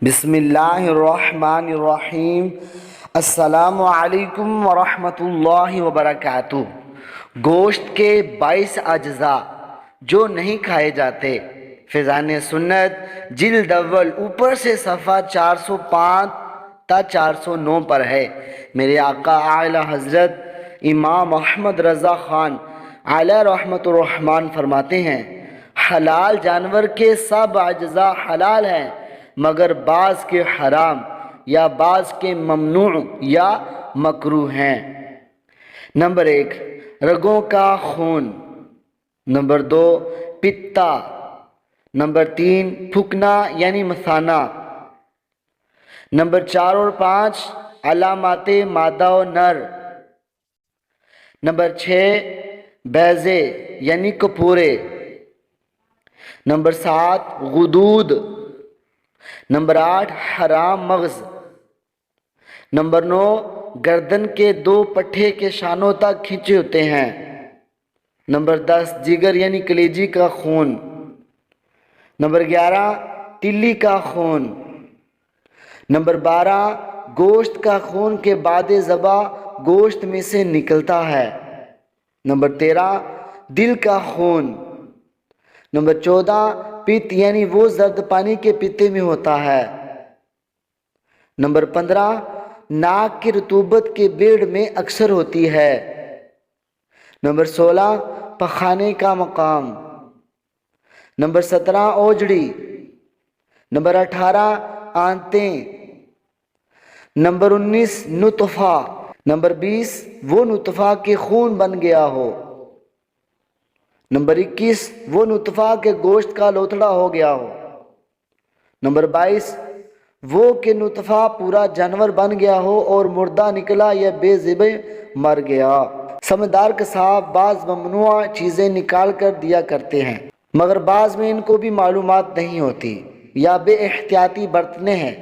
بسم اللہ الرحمن الرحیم۔ السلام علیکم ورحمۃ اللہ وبرکاتہ۔ گوشت کے 22 اجزاء جو نہیں کھائے جاتے، فیضان سنت جلد اول اوپر سے صفحہ 405 تا 409 پر ہے۔ میرے آقا اعلی حضرت امام احمد رضا خان علیہ رحمت الرحمن فرماتے ہیں، حلال جانور کے سب اجزاء حلال ہیں مگر بعض کے حرام یا بعض کے ممنوع یا مکروہ ہیں۔ نمبر 1، رگوں کا خون۔ نمبر 2، پتا۔ نمبر 3، پھکنا یعنی مثانہ۔ نمبر 4 اور 5، علامات مادہ و نر۔ نمبر 6، بیضے یعنی کپورے۔ نمبر 7، غدود۔ نمبر 8، حرام مغز۔ نمبر 9، گردن کے 2 پٹھے کے شانوں تک کھینچے ہوتے ہیں۔ نمبر 10، جگر یعنی کلیجی کا خون۔ نمبر 11، تلی کا خون۔ نمبر 12، گوشت کا خون کے بعد ذبح گوشت میں سے نکلتا ہے۔ نمبر 13، دل کا خون۔ نمبر 14، پت یعنی وہ زرد پانی کے پیتے میں ہوتا ہے۔ نمبر 15، ناک کی رطوبت کے بیڑ میں اکثر ہوتی ہے۔ نمبر 16، پخانے کا مقام۔ نمبر 17، اوجڑی۔ نمبر 18، آنتیں۔ نمبر 19، نطفہ۔ نمبر 20، وہ نطفہ کہ خون بن گیا ہو۔ نمبر 21، وہ نطفہ کہ گوشت کا لوتھڑا ہو گیا ہو۔ نمبر 22، وہ کہ نطفہ پورا جانور بن گیا ہو اور مردہ نکلا یا بے ذبح مر گیا۔ سمجھدار قصاب بعض ممنوع چیزیں نکال کر دیا کرتے ہیں مگر بعض میں ان کو بھی معلومات نہیں ہوتی یا بے احتیاطی برتنے ہیں۔